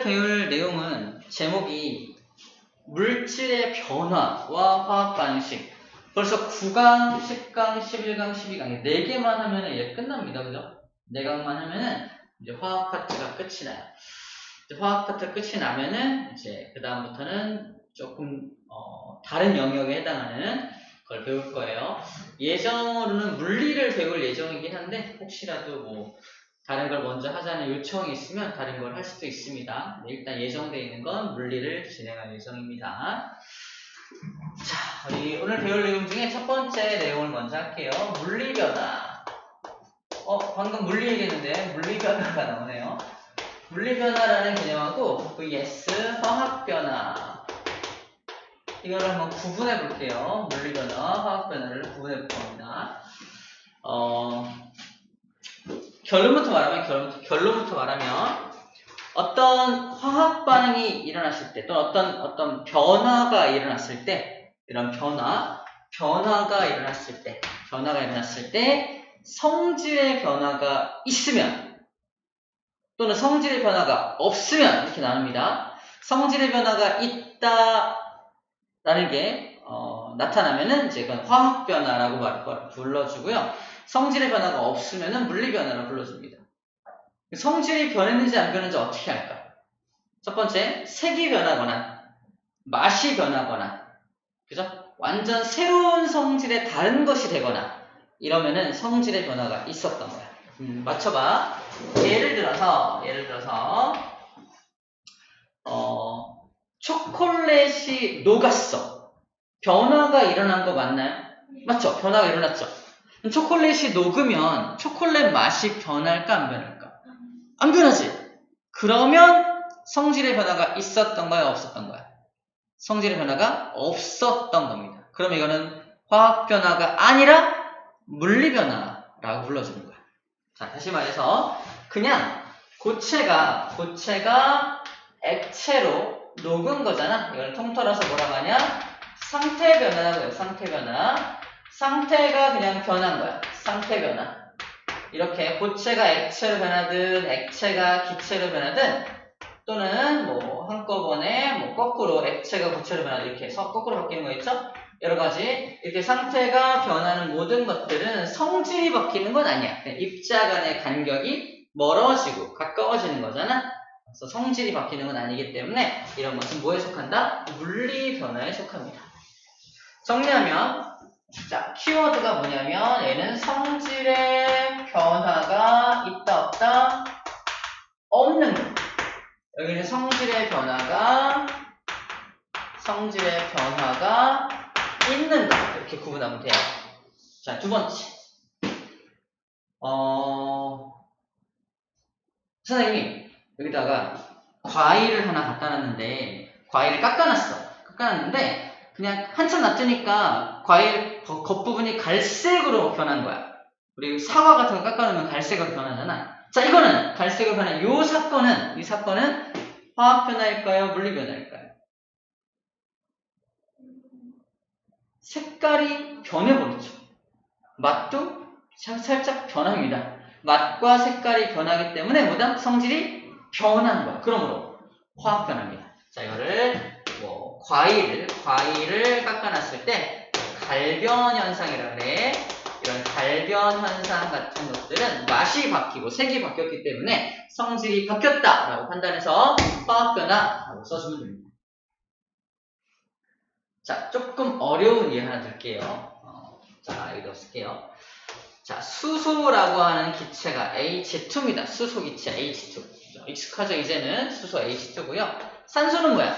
배울 내용은 제목이 물질의 변화와 화학 반응식. 벌써 9강, 10강, 11강, 12강 4개만 하면은 이제 끝납니다. 그죠? 4강만 하면은 이제 화학 파트가 끝이 나요. 이제 화학 파트 끝이 나면은 이제 그 다음부터는 조금 다른 영역에 해당하는 걸 배울 거예요. 예정으로는 물리를 배울 예정이긴 한데 혹시라도 뭐 다른 걸 먼저 하자는 요청이 있으면 다른 걸 할 수도 있습니다. 일단 예정되어 있는 건 물리를 진행할 예정입니다. 자, 우리 오늘 배울 내용 중에 첫 번째 내용을 먼저 할게요. 물리 변화. 방금 물리 얘기했는데 물리 변화가 나오네요. 물리 변화라는 개념하고 vs 화학 변화. 이거를 한번 구분해 볼게요. 물리 변화와 화학 변화를 구분해 볼 겁니다. 결론부터 말하면 어떤 화학 반응이 일어났을 때 또는 어떤 변화가 일어났을 때 이런 변화가 일어났을 때 성질의 변화가 있으면 또는 성질의 변화가 없으면 이렇게 나눕니다. 성질의 변화가 있다라는 게 나타나면은 이제 그건 화학 변화라고 불러주고요. 성질의 변화가 없으면은 물리 변화라고 불러줍니다. 성질이 변했는지 안 변했는지 어떻게 할까? 첫 번째, 색이 변하거나 맛이 변하거나 그죠? 완전 새로운 성질의 다른 것이 되거나 이러면은 성질의 변화가 있었던 거야. 맞춰봐. 예를 들어서 초콜릿이 녹았어. 변화가 일어난 거 맞나요? 맞죠? 변화가 일어났죠. 초콜릿이 녹으면 초콜릿 맛이 변할까 안 변할까? 안 변하지. 그러면 성질의 변화가 있었던 거야 없었던 거야? 성질의 변화가 없었던 겁니다. 그럼 이거는 화학 변화가 아니라 물리 변화라고 불러주는 거야. 자, 다시 말해서 그냥 고체가 액체로 녹은 거잖아. 이걸 통틀어서 뭐라고 하냐? 상태 변화라고 해요. 상태 변화. 상태가 그냥 변한 거야. 상태 변화. 이렇게 고체가 액체로 변하든 액체가 기체로 변하든 또는 뭐 한꺼번에 뭐 거꾸로 액체가 고체로 변하든 이렇게 해서 거꾸로 바뀌는 거 있죠? 여러 가지 이렇게 상태가 변하는 모든 것들은 성질이 바뀌는 건 아니야. 입자 간의 간격이 멀어지고 가까워지는 거잖아. 그래서 성질이 바뀌는 건 아니기 때문에 이런 것은 뭐에 속한다? 물리 변화에 속합니다. 정리하면 자, 키워드가 뭐냐면 얘는 성질의 변화가 있다 없다? 없는 거. 여기는 성질의 변화가 있는 거. 이렇게 구분하면 돼요. 자, 두 번째. 선생님, 여기다가 과일을 하나 갖다 놨는데 과일을 깎아놨는데 그냥 한참 놔두니까 과일 겉부분이 갈색으로 변한 거야. 우리 사과 같은 거 깎아놓으면 갈색으로 변하잖아. 자, 이거는 갈색으로 변한 이 사건은 화학 변화일까요? 물리 변화일까요? 색깔이 변해버렸죠. 맛도 살짝 변합니다. 맛과 색깔이 변하기 때문에 뭐다? 성질이 변한 거야. 그러므로 화학 변화입니다. 자, 이거를 뭐 과일을 깎아놨을 때 갈변 현상이라 그래. 이런 갈변 현상 같은 것들은 맛이 바뀌고 색이 바뀌었기 때문에 성질이 바뀌었다라고 판단해서 화학 변화라고 써주면 됩니다. 자, 조금 어려운 예 하나 들게요. 자, 여기다 쓸게요. 자, 수소라고 하는 기체가 H2입니다. 수소 기체 H2. 익숙하죠? 이제는 수소 H2고요. 산소는 뭐야?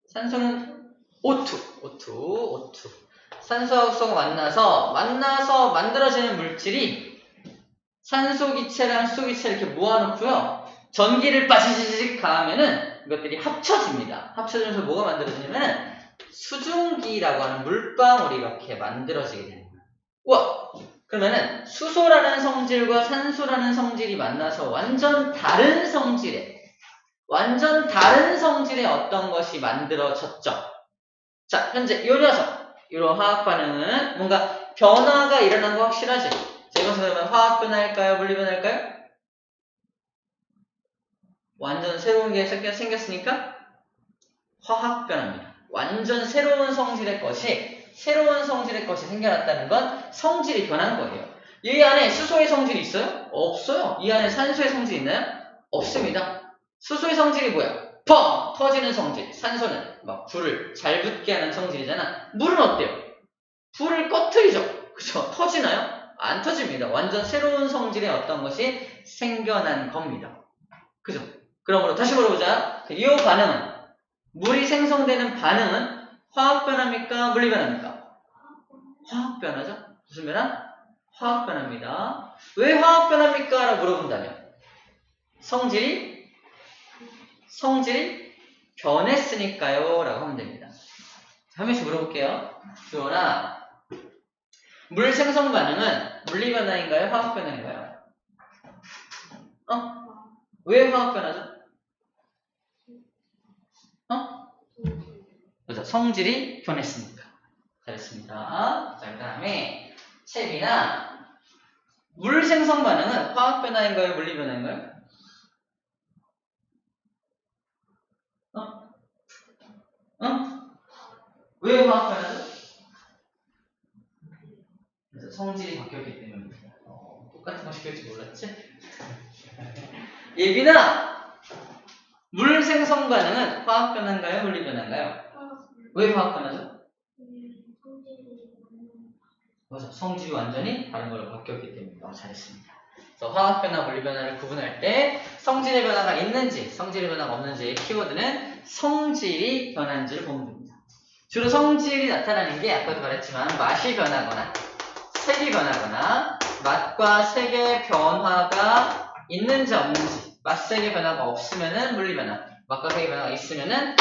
산소는 O2. 산소하고 수소가 만나서 만들어지는 물질이 산소 기체랑 수소 기체를 이렇게 모아놓고요. 전기를 빠지직 가하면은 이것들이 합쳐집니다. 합쳐지면서 뭐가 만들어지냐면은 수증기라고 하는 물방울이 이렇게 만들어지게 됩니다. 우와! 그러면은 수소라는 성질과 산소라는 성질이 만나서 완전 다른 성질의 어떤 것이 만들어졌죠. 자, 현재 요 녀석, 이런 화학 반응은 뭔가 변화가 일어난 거 확실하지? 자, 이것은 그러면 화학 변화일까요? 물리 변화일까요? 완전 새로운 게 생겼으니까 화학 변화입니다. 완전 새로운 성질의 것이 생겨났다는 건 성질이 변한 거예요. 이 안에 수소의 성질이 있어요? 없어요. 이 안에 산소의 성질이 있나요? 없습니다. 수소의 성질이 뭐야? 펑! 터지는 성질. 산소는 막 불을 잘 붙게 하는 성질이잖아. 물은 어때요? 불을 꺼트리죠. 그죠? 터지나요? 안 터집니다. 완전 새로운 성질의 어떤 것이 생겨난 겁니다. 그죠? 그러므로 다시 물어보자. 이 반응은, 물이 생성되는 반응은 화학 변화입니까? 물리 변화입니까? 화학 변화죠? 무슨 변화? 화학 변화입니다. 왜 화학 변화입니까? 라고 물어본다면 성질이 변했으니까요 라고 하면 됩니다. 한 명씩 물어볼게요. 주원아, 물 생성 반응은 물리 변화인가요? 화학 변화인가요? 왜 화학 변화죠? 그래서 성질이 변했으니까. 잘했습니다. 자, 그 다음에 채비나 물 생성 반응은 화학 변화인가요? 물리 변화인가요? 왜 화학 변화죠? 그래서 성질이 바뀌었기 때문입니다. 똑같은 거 시킬지 몰랐지? 예빈아! 물 생성 반응은 화학 변화인가요? 물리 변화인가요? 왜 화학 변화죠? 맞아. 성질이 완전히 다른 걸로 바뀌었기 때문에. 잘했습니다. 그래서 화학 변화, 물리 변화를 구분할 때 성질의 변화가 있는지, 성질의 변화가 없는지 키워드는 성질이 변한지를 보면 됩니다. 주로 성질이 나타나는 게 아까도 말했지만 맛이 변하거나 색이 변하거나 맛과 색의 변화가 있는지 없는지, 맛색의 변화가 없으면은 물리 변화, 맛과 색의 변화가 있으면은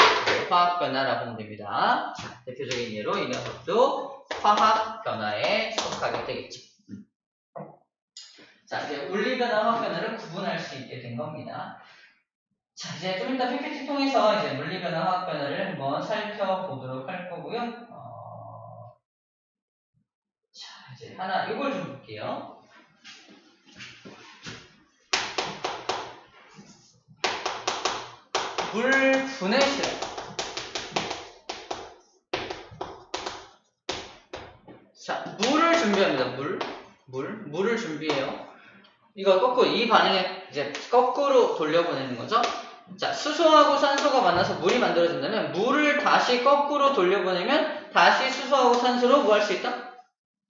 화학 변화라고 보면 됩니다. 자, 대표적인 예로 이 녀석도 화학 변화에 속하게 되겠죠. 자, 이제 물리 변화, 화학 변화를 구분할 수 있게 된 겁니다. 자, 이제 좀 이따 PPT 통해서 이제 물리 변화, 화학 변화를 한번 살펴보도록 할 거고요. 자, 이제 하나 이걸 좀 볼게요. 물 분해 실험. 자, 물을 준비합니다. 물을 준비해요. 이거 거꾸로, 이 반응에 이제 거꾸로 돌려보내는 거죠. 자, 수소하고 산소가 만나서 물이 만들어진다면 물을 다시 거꾸로 돌려보내면 다시 수소하고 산소로 뭐 할 수 있다?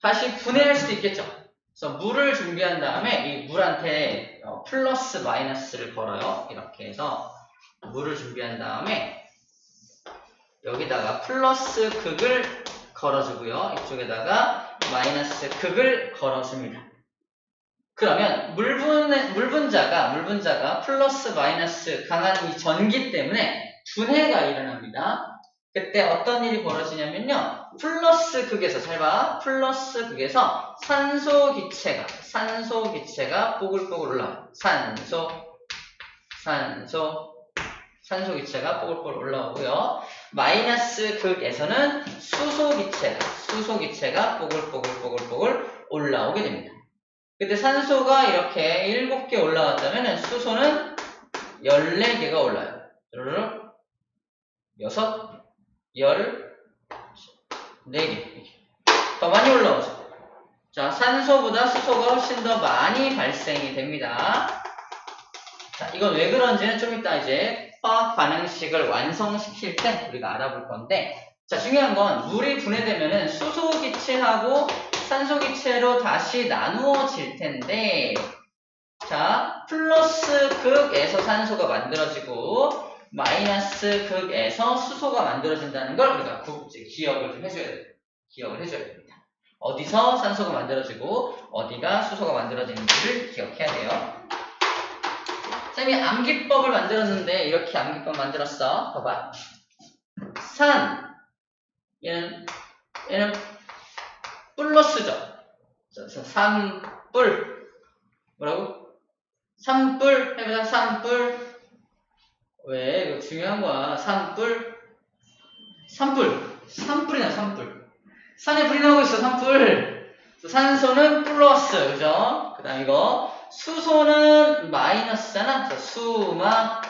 다시 분해할 수도 있겠죠. 그래서 물을 준비한 다음에 이 물한테 플러스 마이너스를 걸어요. 이렇게 해서 물을 준비한 다음에 여기다가 플러스 극을 걸어주고요. 이쪽에다가 마이너스 극을 걸어줍니다. 그러면 물분자가 플러스 마이너스 강한 이 전기 때문에 분해가 일어납니다. 그때 어떤 일이 벌어지냐면요. 플러스 극에서, 잘 봐. 플러스 극에서 산소 기체가 뽀글뽀글 올라와요. 산소 기체가 뽀글뽀글 올라오고요. 마이너스 극에서는 수소 기체가 뽀글뽀글 올라오게 됩니다. 근데 산소가 이렇게 7개 올라왔다면 수소는 14개가 올라요. 6, 14개. 더 많이 올라오죠. 자, 산소보다 수소가 훨씬 더 많이 발생이 됩니다. 자, 이건 왜 그런지는 좀 이따 이제 화학 반응식을 완성시킬 때 우리가 알아볼 건데, 자, 중요한 건 물이 분해되면은 수소 기체하고 산소 기체로 다시 나누어질 텐데, 자, 플러스 극에서 산소가 만들어지고 마이너스 극에서 수소가 만들어진다는 걸 우리가 기억을 좀 해줘야 돼요. 기억을 해줘야 됩니다. 어디서 산소가 만들어지고 어디가 수소가 만들어지는지를 기억해야 돼요. 쌤이 암기법을 만들었는데 이렇게 암기법 만들었어. 봐봐. 얘는 플러스죠. 산불. 뭐라고? 산불. 해보자. 산불. 왜? 이거 중요한 거야. 산불이나 산불. 산에 불이 나오고 있어. 산불. 산소는 플러스. 그죠? 그 다음 이거 수소는 마이너스잖아. 수마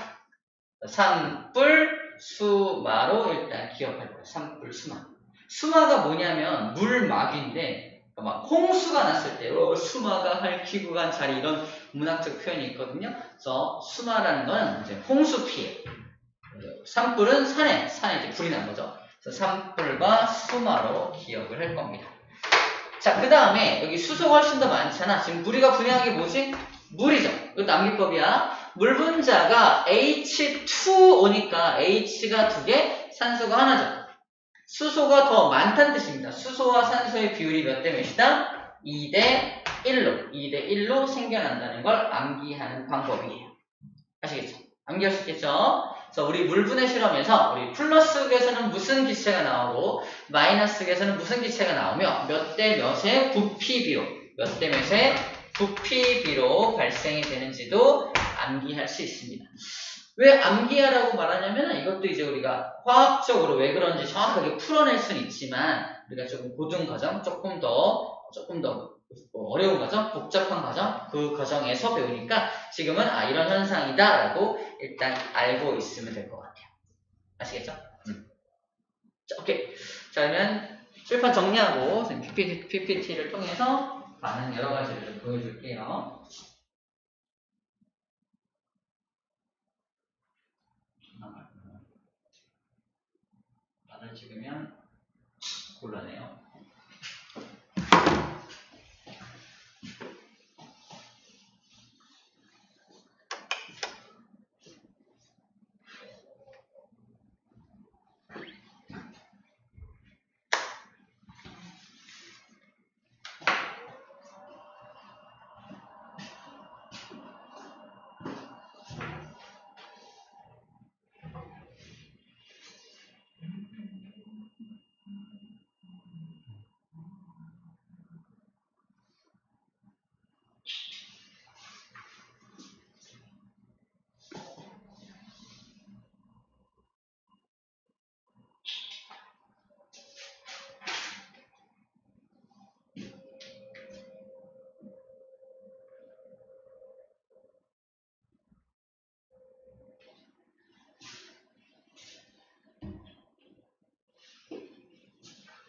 산불 수마로 일단 기억할 거예요. 산불 수마. 수마가 뭐냐면 물막인데 막 홍수가 났을 때 수마가 핥히고 간 자리 이런 문학적 표현이 있거든요. 그래서 수마라는 건 이제 홍수 피해. 산불은 산에 이제 불이 난 거죠. 그래서 산불과 수마로 기억을 할 겁니다. 자, 그 다음에 여기 수소가 훨씬 더 많잖아. 지금 우리가 분해한 게 뭐지? 물이죠. 이것도 암기법이야. 물 분자가 H2O니까 H가 2개, 산소가 하나죠. 수소가 더 많다는 뜻입니다. 수소와 산소의 비율이 몇 대 몇이다? 2대 1로. 2대 1로 생겨난다는 걸 암기하는 방법이에요. 아시겠죠? 암기할 수 있겠죠? 그래서 우리 물분해 실험에서 우리 플러스극에서는 무슨 기체가 나오고 마이너스극에서는 무슨 기체가 나오며 몇 대 몇의 부피비로 몇 대 몇의 부피비로 발생이 되는지도 암기할 수 있습니다. 왜 암기하라고 말하냐면 이것도 이제 우리가 화학적으로 왜 그런지 정확하게 풀어낼 수는 있지만 우리가 조금 고등 과정, 조금 더 어려운 과정, 복잡한 과정, 그 과정에서 배우니까 지금은 이런 현상이다 라고 일단 알고 있으면 될 것 같아요. 아시겠죠? 자, 오케이. 자, 그러면 칠판 정리하고 PPT를 통해서 많은 여러 가지를 좀 보여줄게요. 말을 찍으면 곤란해요.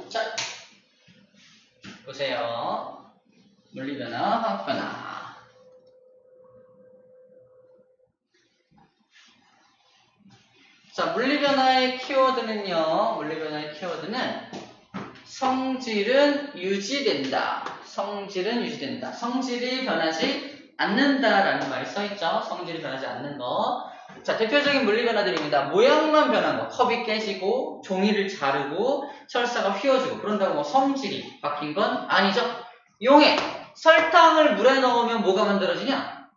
자, 보세요. 물리변화, 화학변화. 자, 물리변화의 키워드는요. 물리변화의 키워드는 성질은 유지된다. 성질은 유지된다. 성질이 변하지 않는다라는 말이 써있죠. 성질이 변하지 않는 거. 자, 대표적인 물리변화들입니다. 모양만 변한 거. 컵이 깨지고 종이를 자르고 철사가 휘어지고 그런다고 뭐 성질이 바뀐 건 아니죠. 용해. 설탕을 물에 넣으면 뭐가 만들어지냐?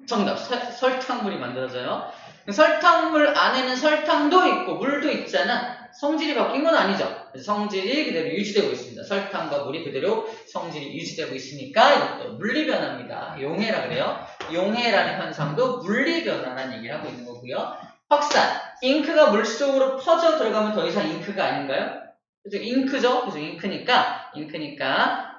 정답. 설탕물이 만들어져요. 설탕물 안에는 설탕도 있고 물도 있잖아. 성질이 바뀐 건 아니죠. 그래서 성질이 그대로 유지되고 있습니다. 설탕과 물이 그대로 성질이 유지되고 있으니까 이것도 물리변화입니다. 용해라 그래요. 용해라는 현상도 물리변화라는 얘기를 하고 있는 거고요. 확산. 잉크가 물속으로 퍼져 들어가면 더 이상 잉크가 아닌가요? 그래서 잉크죠. 그래서 잉크니까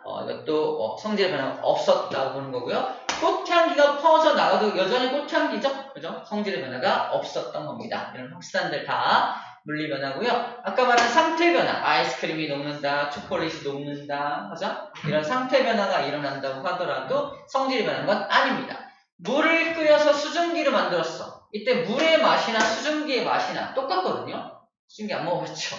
이것도 성질의 변화가 없었다고 보는 거고요. 꽃향기가 퍼져 나가도 여전히 꽃향기죠. 그죠? 성질의 변화가 없었던 겁니다. 이런 확산들 다 물리변화고요. 아까 말한 상태 변화, 아이스크림이 녹는다, 초콜릿이 녹는다, 그죠? 이런 상태 변화가 일어난다고 하더라도 성질이 변한 건 아닙니다. 물을 끓여서 수증기를 만들었어. 이때 물의 맛이나 수증기의 맛이나 똑같거든요. 수증기 안 먹어봤죠?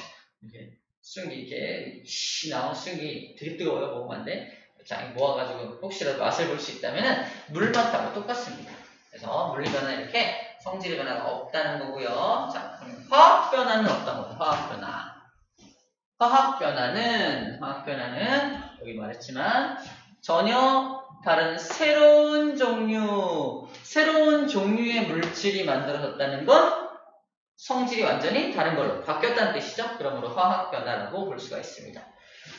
수증기 이렇게 나온 수증기 되게 뜨거워요. 먹으면 안 돼. 자, 모아가지고 혹시라도 맛을 볼 수 있다면 물 맛하고 똑같습니다. 그래서 물리변화 이렇게 성질의 변화가 없다는 거고요. 자, 그럼 화학 변화는 어떤 거죠? 화학 변화. 화학 변화는 여기 말했지만 전혀 다른 새로운 종류의 물질이 만들어졌다는 건 성질이 완전히 다른 걸로 바뀌었다는 뜻이죠. 그러므로 화학 변화라고 볼 수가 있습니다.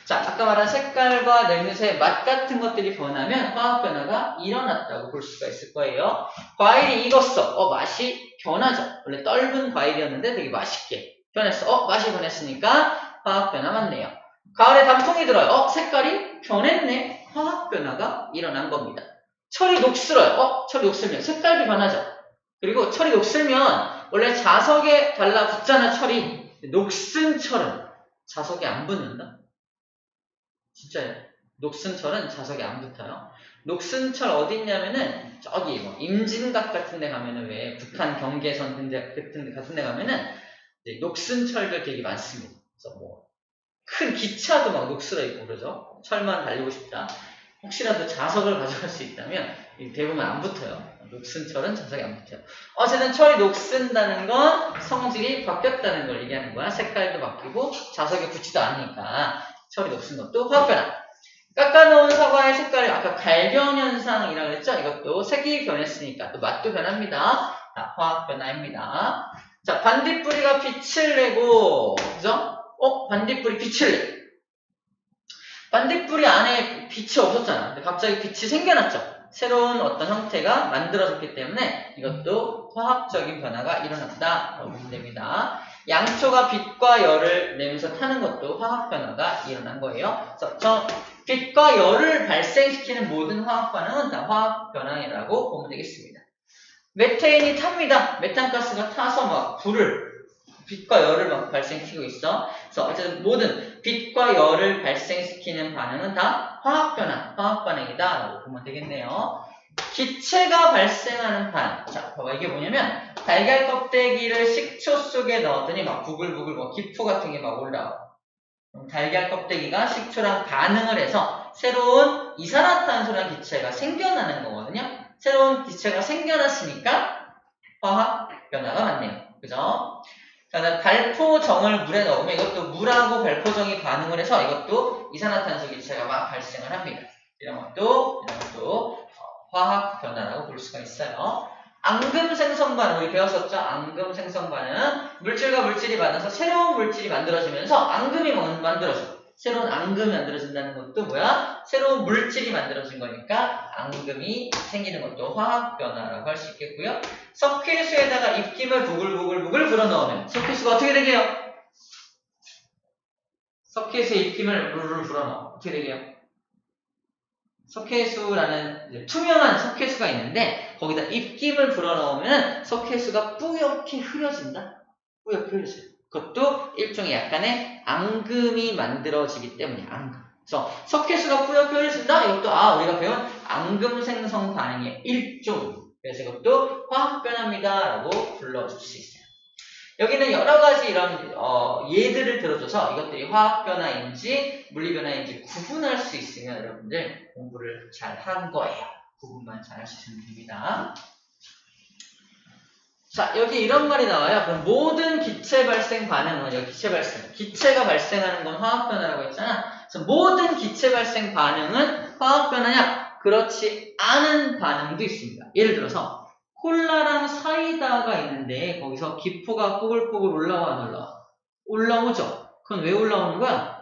자, 아까 말한 색깔과 냄새, 맛 같은 것들이 변하면 화학 변화가 일어났다고 볼 수가 있을 거예요. 과일이 익었어. 맛이 변하죠. 원래 떫은 과일이었는데 되게 맛있게 변했어. 맛이 변했으니까 화학 변화 맞네요. 가을에 단풍이 들어요. 색깔이 변했네. 화학 변화가 일어난 겁니다. 철이 녹슬어요. 철이 녹슬면 색깔도 변하죠. 그리고 철이 녹슬면 원래 자석에 달라붙잖아, 철이. 녹슨 철은 자석에 안 붙는다? 진짜요. 녹슨 철은 자석에 안 붙어요. 녹슨 철 어디 있냐면은 저기 뭐 임진각 같은 데 가면은 왜 북한 경계선 같은 데 가면은 녹슨 철들 되게 많습니다. 그래서 뭐 큰 기차도 막 녹슬어 있고 그러죠. 철만 달리고 싶다. 혹시라도 자석을 가져갈 수 있다면 대부분 안 붙어요. 녹슨 철은 자석에 안 붙어요. 어쨌든 철이 녹슨다는 건 성질이 바뀌었다는 걸 얘기하는 거야. 색깔도 바뀌고 자석에 붙지도 않으니까 철이 녹슨 것도 화학변화. 깎아놓은 사과의 색깔이 아까 갈변 현상이라고 했죠? 이것도 색이 변했으니까 또 맛도 변합니다. 자, 화학변화입니다. 자, 반딧불이가 빛을 내고, 그죠? 반딧불이 빛을 내. 반딧불이 안에 빛이 없었잖아. 근데 갑자기 빛이 생겨났죠. 새로운 어떤 형태가 만들어졌기 때문에 이것도 화학적인 변화가 일어났다라고 보면 됩니다. 양초가 빛과 열을 내면서 타는 것도 화학 변화가 일어난 거예요. 그래서 저 빛과 열을 발생시키는 모든 화학 반응은 다 화학 변화라고 보면 되겠습니다. 메테인이 탑니다. 메탄가스가 타서 막 빛과 열을 막 발생시키고 있어. 그래서 어쨌든 모든 빛과 열을 발생시키는 반응은 다 화학 반응이다라고 보면 되겠네요. 기체가 발생하는 반응. 자, 봐봐. 이게 뭐냐면 달걀 껍데기를 식초 속에 넣었더니 막 부글부글 뭐 기포 같은 게 막 올라와. 달걀 껍데기가 식초랑 반응을 해서 새로운 이산화탄소라는 기체가 생겨나는 거거든요. 새로운 기체가 생겨났으니까 화학 변화가 맞네요. 그죠? 그다음에 발포정을 물에 넣으면 이것도 물하고 발포정이 반응을 해서 이것도 이산화탄소 기체가 막 발생을 합니다. 이런 것도 화학 변화라고 볼 수가 있어요. 앙금 생성 반응 우리 배웠었죠? 앙금 생성 반응 물질과 물질이 만나서 새로운 물질이 만들어지면서 앙금이 만들어져. 새로운 앙금이 만들어진다는 것도 뭐야? 새로운 물질이 만들어진 거니까 앙금이 생기는 것도 화학 변화라고 할 수 있겠고요. 석회수에다가 입김을 부글부글 불어넣으면 석회수가 어떻게 되게요? 석회수에 입김을 물을 불어넣으면 어떻게 되게요? 석회수라는 투명한 석회수가 있는데 거기다 입김을 불어넣으면 석회수가 뿌옇게 흐려진다? 뿌옇게 흐려져요. 그것도 일종의 약간의 앙금이 만들어지기 때문이야. 앙금. 그래서 석회수가 뿌옇게 흐려진다? 이것도 우리가 배운 앙금 생성 반응의 일종. 그래서 이것도 화학 변화입니다. 라고 불러줄 수 있어요. 여기는 여러 가지 이런 예들을 들어줘서 이것들이 화학 변화인지 물리 변화인지 구분할 수 있으면 여러분들 공부를 잘 한 거예요. 구분만 잘 하시면 됩니다. 자, 여기 이런 말이 나와요. 그럼 모든 기체 발생 반응은 여기 기체가 발생하는 건 화학 변화라고 했잖아. 그래서 모든 기체 발생 반응은 화학 변화냐? 그렇지 않은 반응도 있습니다. 예를 들어서 콜라랑 사이다가 있는데 거기서 기포가 뽀글뽀글 올라와 안 올라와? 올라오죠. 그건 왜 올라오는 거야?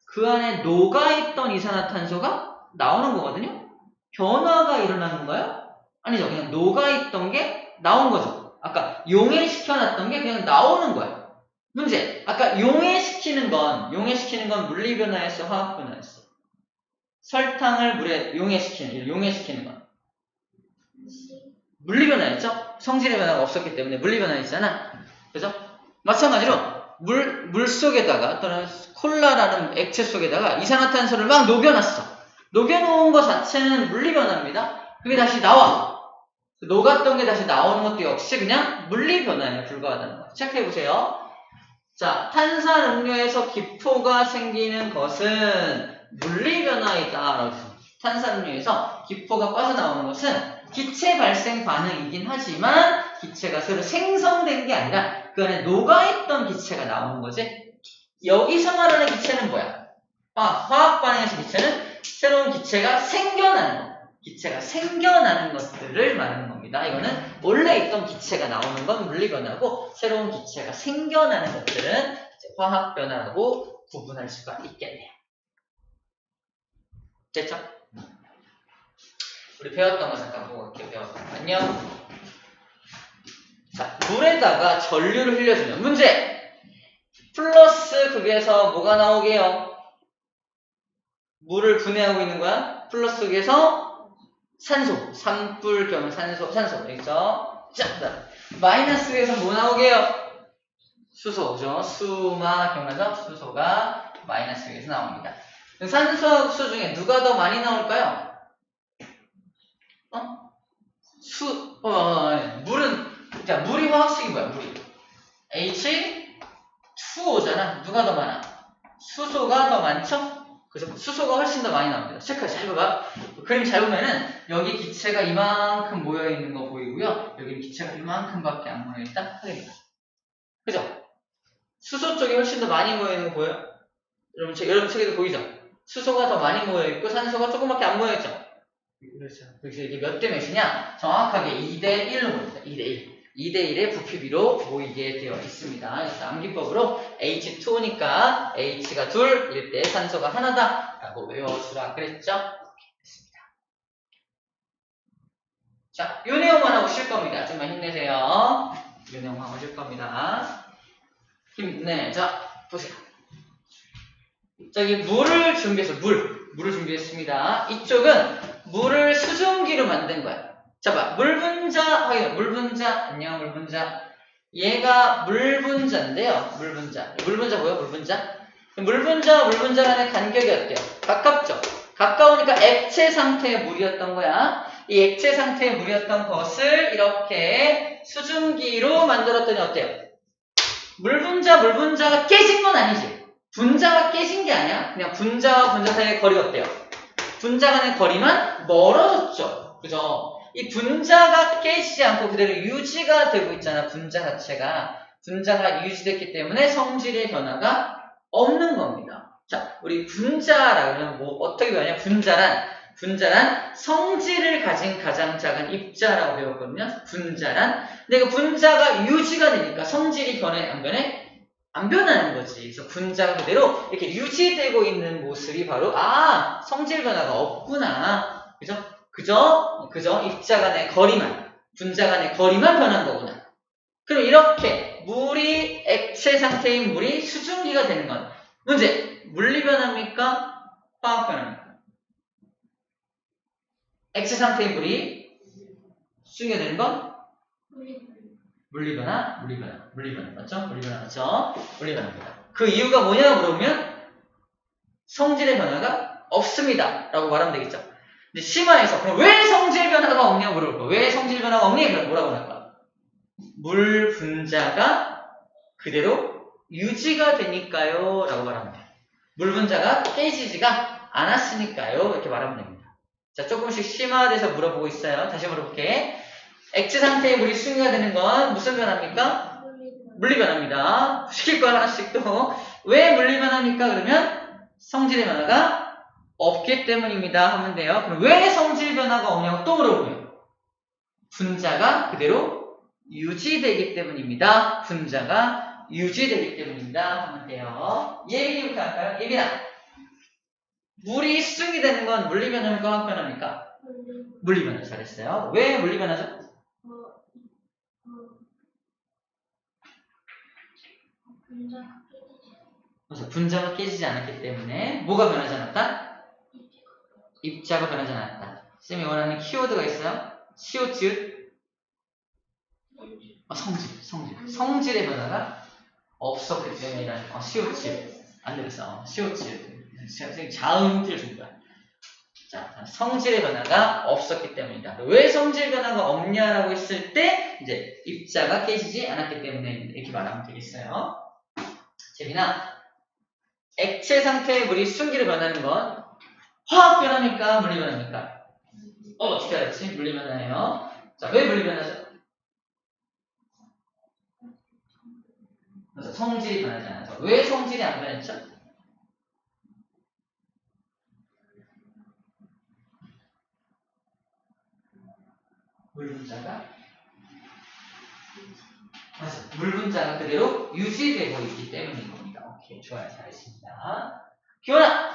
그 안에 녹아있던 이산화탄소가 나오는 거거든요. 변화가 일어나는 건가요? 아니죠. 그냥 녹아있던 게 나온 거죠. 아까 용해시켜놨던 게 그냥 나오는 거야. 문제. 아까 용해시키는 건 물리 변화였어, 화학 변화였어. 설탕을 물에 용해시키는 건 물리 변화였죠? 성질의 변화가 없었기 때문에 물리 변화였잖아. 그죠? 마찬가지로 물 속에다가 또는 콜라라는 액체 속에다가 이산화탄소를 막 녹여놨어. 녹여놓은 것 자체는 물리 변화입니다. 그게 다시 나와. 녹았던 게 다시 나오는 것도 역시 그냥 물리 변화에 불과하다는 거. 체크해보세요. 자, 탄산음료에서 기포가 생기는 것은 물리 변화이다. 탄산음료에서 기포가 빠져나오는 것은 기체 발생 반응이긴 하지만 기체가 새로 생성된 게 아니라 그 안에 녹아있던 기체가 나오는 거지. 여기서 말하는 기체는 뭐야? 화학 반응에서 기체는 새로운 기체가 생겨나는 거. 기체가 생겨나는 것들을 말하는 겁니다. 이거는 원래 있던 기체가 나오는 건 물리 변화고 새로운 기체가 생겨나는 것들은 화학 변화라고 구분할 수가 있겠네요. 됐죠? 우리 배웠던 거 잠깐 보고 이렇게 배웠거든요. 자, 물에다가 전류를 흘려주면 문제! 플러스 극에서 뭐가 나오게요? 물을 분해하고 있는 거야? 플러스 극에서 산소, 산불 겸 산소, 알겠죠? 자, 마이너스 위에서 뭐 나오게요? 수소죠. 수마 기억나죠? 수소가 마이너스 위에서 나옵니다. 산소하고 수 중에 누가 더 많이 나올까요? 물은, 자, 물이 화학식이 뭐야, 물이? H2O잖아. 누가 더 많아? 수소가 더 많죠? 그래서 수소가 훨씬 더 많이 나옵니다. 체크 잘 봐봐. 그림 잘 보면은 여기 기체가 이만큼 모여있는 거 보이고요. 여기 기체가 이만큼밖에 안 모여있다. 확인해봐. 그죠? 수소 쪽이 훨씬 더 많이 모여있는 거 보여요? 여러분 책에도 보이죠? 수소가 더 많이 모여있고 산소가 조금밖에 안 모여있죠? 그렇죠. 그래서 이게 몇 대 몇이냐? 정확하게 2대 1로 모입니다. 2대 1. 2대 1의 부피비로 모이게 되어 있습니다. 그래서 암기법으로 H2니까 H가 둘, 1대 산소가 하나다 라고 외워주라 그랬죠? 됐습니다. 자, 요 내용만 하고 쉴 겁니다. 좀만 힘내세요. 요 내용만 하고 쉴 겁니다. 힘내자. 보세요. 저기 물을 준비해서 물을 준비했습니다. 이쪽은 물을 수증기로 만든 거야. 자, 봐. 물 분자 확인해. 물 분자. 안녕, 물 분자. 얘가 물 분자인데요. 물 분자. 물 분자 뭐야? 물 분자. 물 분자와 물 분자 간의 간격이 어때요? 가깝죠? 가까우니까 액체 상태의 물이었던 거야. 이 액체 상태의 물이었던 것을 이렇게 수증기로 만들었더니 어때요? 물 분자가 깨진 건 아니지. 분자가 깨진 게 아니야. 그냥 분자와 분자 사이의 거리가 어때요? 분자 간의 거리만 멀어졌죠. 그죠? 이 분자가 깨지지 않고 그대로 유지가 되고 있잖아. 분자 자체가. 분자가 유지됐기 때문에 성질의 변화가 없는 겁니다. 자, 우리 분자라 그러면 뭐 어떻게 배웠냐? 분자란 성질을 가진 가장 작은 입자라고 배웠거든요. 분자란. 근데 그 분자가 유지가 되니까 성질이 변해, 안 변해? 안 변하는 거지. 그래서 분자가 그대로 이렇게 유지되고 있는 모습이 바로 성질 변화가 없구나. 그죠? 입자 간의 거리만, 분자 간의 거리만 변한 거구나. 그럼 이렇게 액체 상태인 물이 수증기가 되는 건 문제, 물리 변화입니까? 화학 변화입니까? 액체 상태인 물이 수증기가 되는 건 물리 변화. 맞죠? 물리 변화입니다. 그 이유가 뭐냐고 물어보면 성질의 변화가 없습니다. 라고 말하면 되겠죠. 근데 심화해서 그럼 왜 성질 변화가 없냐고 물어볼 거야. 왜 성질 변화가 없니? 그럼 뭐라고 할 거야? 물 분자가 그대로 유지가 되니까요. 라고 말하면 돼요. 물 분자가 깨지지가 않았으니까요. 이렇게 말하면 됩니다. 자, 조금씩 심화돼서 물어보고 있어요. 다시 물어볼게. 액체 상태의 물이 수증기가 되는 건 무슨 변화입니까? 물리 변화입니다. 시킬 거 하나씩 또. 왜 물리 변화입니까? 그러면 성질의 변화가 없기 때문입니다. 하면 돼요. 그럼 왜 성질 변화가 없냐고 또 물어보면 분자가 그대로 유지되기 때문입니다. 분자가 유지되기 때문입니다. 하면 돼요. 예빈이부터 할까요? 예빈아. 물이 수증기 되는 건 물리 변화입니까? 화학 변화입니까? 물리 변화. 잘했어요. 왜 물리 변화죠? 그래서 분자가 깨지지 않았기 때문에 뭐가 변하지 않았다? 입자가 변하지 않았다. 쌤이 원하는 키워드가 있어요? 시옷, 지읒? 성질의 변화가 없었기 때문이라는 시옷, 지읒. 안 되겠어. 시옷, 지읒. 선생님 자음 틀어준 거야. 자, 성질의 변화가 없었기 때문이다. 왜 성질 변화가 없냐라고 했을 때 이제 입자가 깨지지 않았기 때문에 이렇게 말하면 되겠어요. 재민아, 액체 상태의 물이 수증기로 변하는 건 화학 변화입니까? 물리 변화입니까? 어떻게 알았지? 물리 변화예요. 자, 왜 물리 변화죠? 그래서 성질이 변하지 않아서. 왜 성질이 안 변했죠? 물 분자가 그대로 유지되고 있기 때문인 겁니다. 오케이, 좋아요. 잘했습니다. 기원아!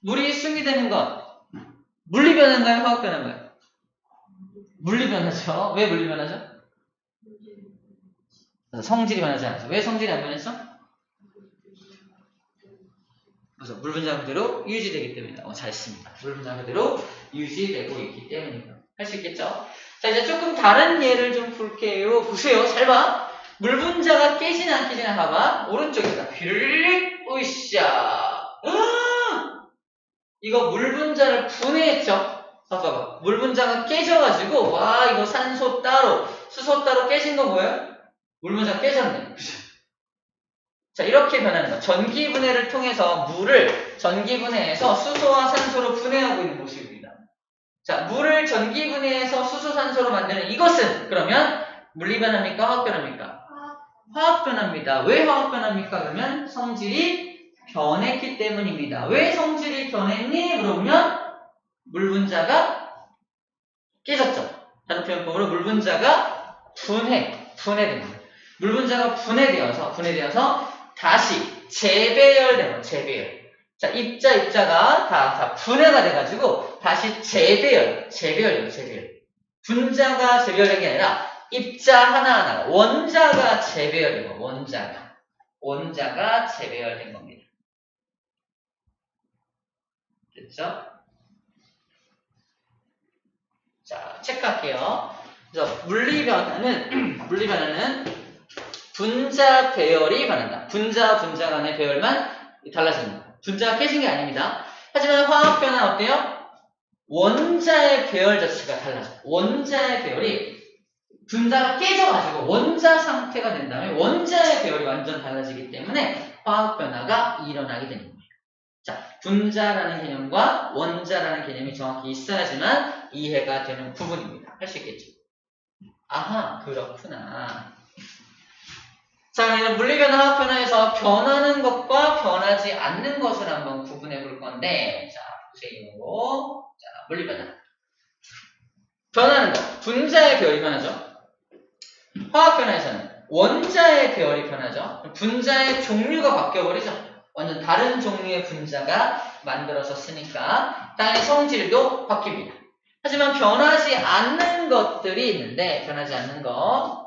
물이 수증기되는 건 물리 변화인가요? 화학 변화인가요? 물리 변화죠. 왜 물리 변화죠? 성질이 변하지 않아서. 왜 성질이 안 변했어? 그래서 물 분자가 그대로 유지되기 때문이다. 잘했습니다. 물 분자가 그대로 유지되고 있기 때문입니다. 할 수 있겠죠? 자, 이제 조금 다른 예를 좀 볼게요. 보세요. 잘 봐. 물 분자가 깨지나 안 깨지나 봐봐. 오른쪽에다 휘르륵 으쌰. 이거 물 분자를 분해했죠? 봐봐. 물 분자가 깨져가지고 와 이거 산소 따로 수소 따로 깨진 거 뭐예요? 물 분자가 깨졌네. 자, 이렇게 변하는 거. 전기 분해를 통해서 물을 전기 분해해서 수소와 산소로 분해하고 있는 모습입니다. 자, 물을 전기 분해해서 수소, 산소로 만드는 이것은 그러면 물리 변화입니까? 화학 변화입니까? 화학 변화입니다. 왜 화학 변화입니까? 그러면 성질이 변했기 때문입니다. 왜 성질이 변했니? 물어보면 물 분자가 깨졌죠. 다른 표현법으로 물 분자가 분해된 거예요. 물 분자가 분해되어서 다시 재배열되는 재배열. 자, 입자가 다 분해가 돼가지고 다시 재배열. 분자가 재배열된 게 아니라 입자 하나하나가 원자가 재배열된 거. 원자가 재배열된 겁니다. 됐죠? 자, 체크할게요. 그래서 물리 변화는 분자 배열이 변한다. 분자 간의 배열만 달라집니다. 분자가 깨진 게 아닙니다. 하지만 화학 변화는 어때요? 원자의 배열 자체가 달라져요. 원자의 배열이 분자가 깨져가지고 원자 상태가 된 다음에 원자의 배열이 완전 달라지기 때문에 화학 변화가 일어나게 되는 거예요. 자, 분자라는 개념과 원자라는 개념이 정확히 있어야지만 이해가 되는 부분입니다. 할 수 있겠죠? 아하, 그렇구나. 자, 물리변화, 화학변화에서 변하는 것과 변하지 않는 것을 한번 구분해 볼 건데, 자, 보세요. 자, 물리변화. 변하는 것. 분자의 배열이 변하죠. 화학변화에서는 원자의 배열이 변하죠. 분자의 종류가 바뀌어버리죠. 완전 다른 종류의 분자가 만들어서 쓰니까 땅의 성질도 바뀝니다. 하지만 변하지 않는 것들이 있는데, 변하지 않는 것.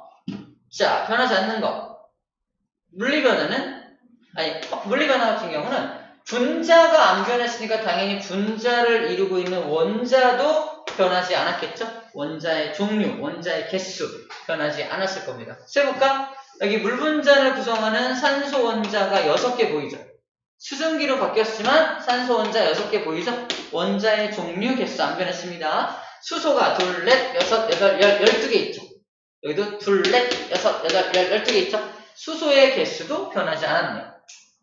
물리변화 같은 경우는 분자가 안 변했으니까 당연히 분자를 이루고 있는 원자도 변하지 않았겠죠? 원자의 종류, 원자의 개수 변하지 않았을 겁니다. 세볼까? 여기 물 분자를 구성하는 산소 원자가 6개 보이죠? 수증기로 바뀌었지만 산소 원자 6개 보이죠? 원자의 종류, 개수 안 변했습니다. 수소가 2, 4, 6, 8, 12개 있죠? 여기도 2, 4, 6, 8, 12개 있죠? 수소의 개수도 변하지 않았네요.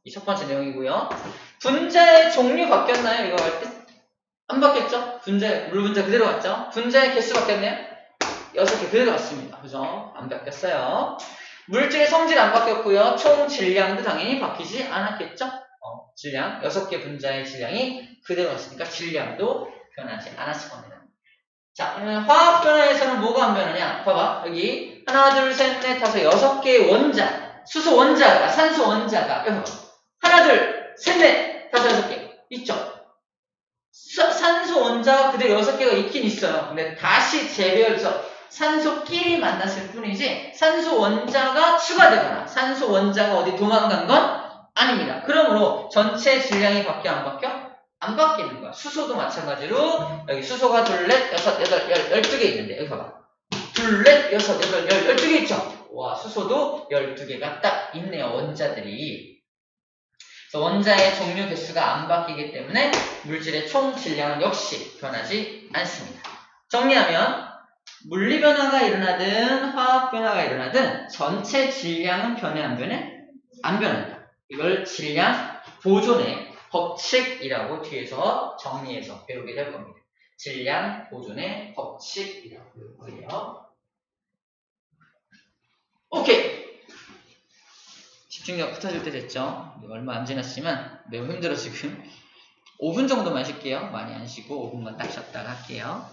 이 첫 번째 내용이고요. 분자의 종류 바뀌었나요? 이거 할 때? 안 바뀌었죠? 물 분자 그대로 갔죠? 분자의 개수 바뀌었네요? 6개 그대로 갔습니다. 그죠? 안 바뀌었어요. 물질의 성질 안 바뀌었고요. 총 질량도 당연히 바뀌지 않았겠죠? 질량, 6개 분자의 질량이 그대로 갔으니까 질량도 변하지 않았을 겁니다. 자, 화학 변화에서는 뭐가 안 변하냐? 봐봐. 여기 하나, 둘, 셋, 넷, 다섯, 6개의 원자, 수소 원자가, 산소 원자가, 여기 하나, 둘, 셋, 넷, 다섯, 6개 있죠? 산소 원자가 그대로 6개가 있긴 있어요. 근데 다시 재배열해서 산소끼리 만났을 뿐이지 산소 원자가 추가되거나 산소 원자가 어디 도망간 건 아닙니다. 그러므로 전체 질량이 바뀌어 안 바뀌어? 안 바뀌는 거야. 수소도 마찬가지로 여기 수소가 2, 4, 6, 8, 12개 있는데 여기 봐봐. 2, 4, 6, 8, 12개 있죠? 와, 수소도 12개가 딱 있네요. 원자들이. 그래서 원자의 종류 개수가 안 바뀌기 때문에 물질의 총 질량은 역시 변하지 않습니다. 정리하면 물리 변화가 일어나든 화학 변화가 일어나든 전체 질량은 변해 안 변해? 안 변한다. 이걸 질량 보존의 법칙이라고 뒤에서 정리해서 배우게 될 겁니다. 질량 보존의 법칙이라고 배울 거예요. 오케이. 집중력 붙어질 때 됐죠? 얼마 안 지났지만 매우 힘들어 지금. 5분 정도만 쉴게요. 많이 안 쉬고 5분만 딱 쉬었다가 할게요.